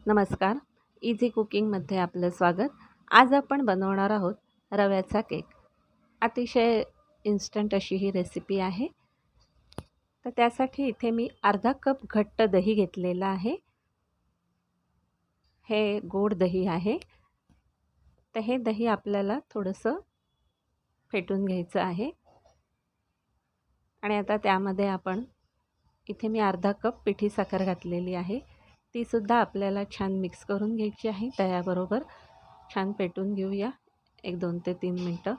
नमस्कार. इझी कुकिंगमध्ये आपलं स्वागत. आज आपण बनवणार आहोत रव्याचा केक. अतिशय इन्स्टंट अशी ही रेसिपी आहे. तर त्यासाठी इथे मी अर्धा कप घट्ट दही घेतलेलं आहे. हे गोड दही आहे. तर हे दही आपल्याला थोडंसं फेटून घ्यायचं आहे. आणि आता त्यामध्ये आपण इथे मी अर्धा कप पिठी साखर घातलेली आहे. ती सुद्धा आपल्याला छान मिक्स करून घ्यायची आहे. दह्याबरोबर छान पेटून घेऊया 1-2 ते 3 मिनटं.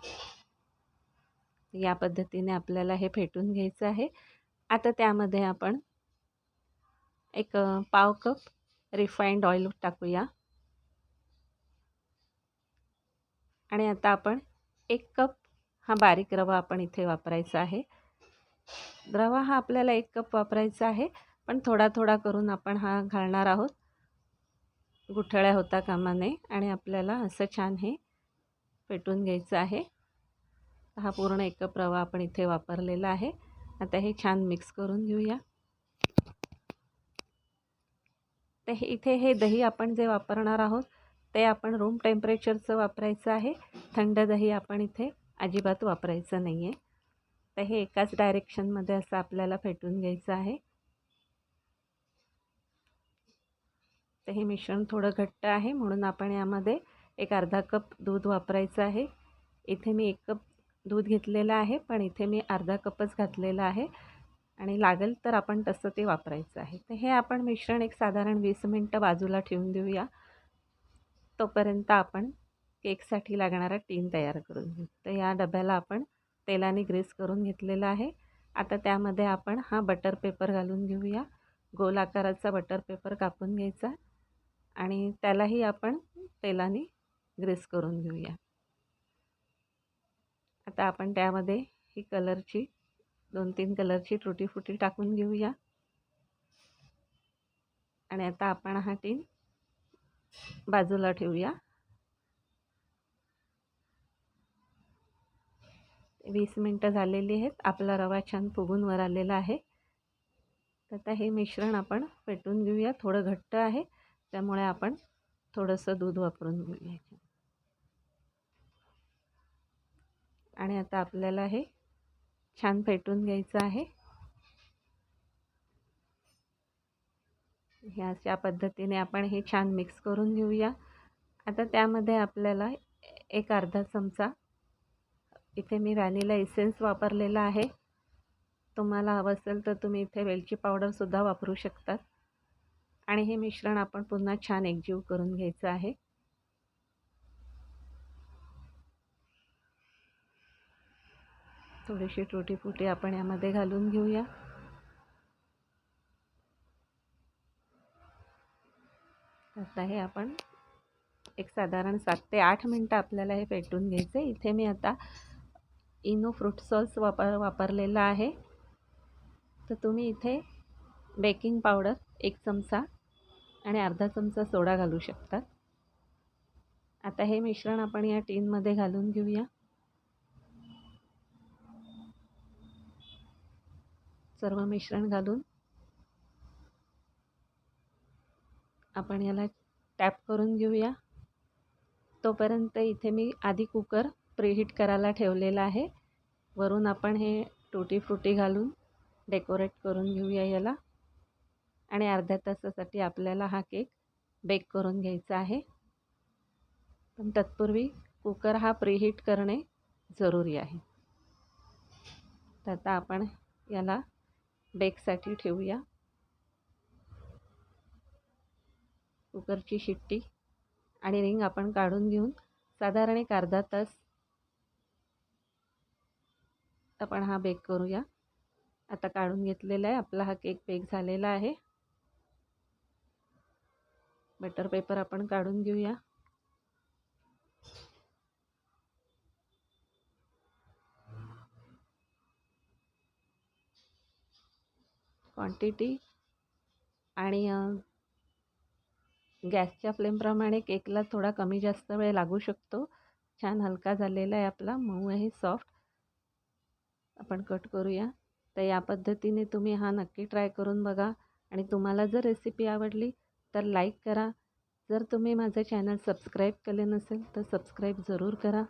या पद्धतीने आपल्याला हे फेटून घ्यायचं आहे. आता त्यामध्ये आपण एक पाव कप रिफाइंड ऑइल टाकूया. आणि आता आपण 1 कप हा बारीक रवा आपण इथे वापरायचा आहे. रवा हा आपल्याला 1 कप वापरायचा आहे, पण थोडा थोडा करून आपण हा घालणार आहोत. गुठळ्या होता कामा नये आणि आपल्याला असं छान हे फेटून घ्यायचं आहे. हा पूर्ण 1 कप रवा आपण इथे वापरलेला आहे. आता हे छान मिक्स करून घेऊया. तर इथे हे दही आपण जे वापरणार आहोत ते आपण रूम टेम्परेचरचं वापरायचं आहे. थंड दही आपण इथे अजिबात वापरायचं नाही आहे. तर हे एकाच डायरेक्शनमध्ये असं आपल्याला फेटून घ्यायचं आहे. तर हे मिश्रण थोडं घट्ट आहे म्हणून आपण यामध्ये एक अर्धा कप दूध वापरायचं आहे. इथे मी 1 कप दूध घेतलेलं आहे, पण इथे मी अर्धा कपच घातलेला आहे आणि लागेल तर आपण तसं ते वापरायचं आहे. तर हे आपण मिश्रण एक साधारण 20 मिनटं बाजूला ठेवून देऊया. तोपर्यंत आपण केकसाठी लागणारा टीन तयार करून घेऊ. तर या डब्याला आपण तेलाने ग्रीस करून घेतलेला आहे. आता त्यामध्ये आपण हा बटर पेपर घालून घेऊया. गोल आकाराचा बटर पेपर कापून घ्यायचा आणि त्यालाही आपण तेलाने ग्रीस करून घेऊया. आता आपण त्यामध्ये ही कलरची 2-3 कलरची टुटी फुटी टाकून घेऊया. आणि आता आपण हा टीन बाजूला ठेवूया. 20 मिनटं झालेली आहेत. आपला रवा छान फुगून वर आलेला आहे. आता हे मिश्रण आपण फेटून घेऊया. थोडं घट्ट आहे त्यामुळे आपण थोडंसं दूध वापरून घेऊया. आणि आता आपल्याला हे छान फेटून घ्यायचं आहे. ह्या अशा पद्धतीने आपण हे छान मिक्स करून घेऊया. आता त्यामध्ये आपल्याला एक अर्धा चमचा इथे मी व्हॅनिला एसेन्स वापरलेला आहे. तुम्हाला हवं असेल तर तुम्ही इथे वेलची पावडरसुद्धा वापरू शकतात. आणि हे मिश्रण आपण पुन्हा छान एकजीव करून घ्यायचं आहे. थोडीशी टुटी फुटी आपण यामध्ये घालून घेऊया. आता हे आपण एक साधारण 7 ते 8 मिनटं आपल्याला हे फेटून घ्यायचं आहे. इथे मी आता इनो फ्रूट सॉस वापरलेला आहे. तर तुम्ही इथे बेकिंग पावडर 1 चमचा आणि अर्धा चमचा सोडा घालू शकता. आता हे मिश्रण आपण या टीनमध्ये घालून घेऊया. सर्व मिश्रण घालून आपण याला टॅप करून घेऊया. तोपर्यंत इथे मी आधी कुकर प्रीहीट करायला ठेवलेला आहे. वरून आपण हे टुटी फ्रुटी घालून डेकोरेट करून घेऊया याला. आणि अर्ध्या तासासाठी आपल्याला हा केक बेक करून घ्यायचा आहे. पण तत्पूर्वी कुकर हा प्रीहीट करणे जरुरी आहे. तर आता आपण याला बेकसाठी ठेवूया. कुकरची शिट्टी आणि रिंग आपण काढून घेऊन साधारण एक अर्धा तास आपण हा बेक करूया. आता काढून घेतलेला आहे. आपला हा केक बेक झालेला आहे. बटर पेपर आपण काढून घेऊया. क्वांटिटी आणि गॅसच्या फ्लेमप्रमाणे केकला थोडा कमी जास्त वेळ लागू शकतो. छान हलका झालेला आहे आपला, मऊ आहे, सॉफ्ट. आपण कट करूया. तर या पद्धतीने तुम्ही हा नक्की ट्राय करून बघा. आणि तुम्हाला जर रेसिपी आवडली तर लाईक करा, जर तुम्ही माझे चॅनल सबस्क्राईब केले नसेल तर सबस्क्राईब जरूर करा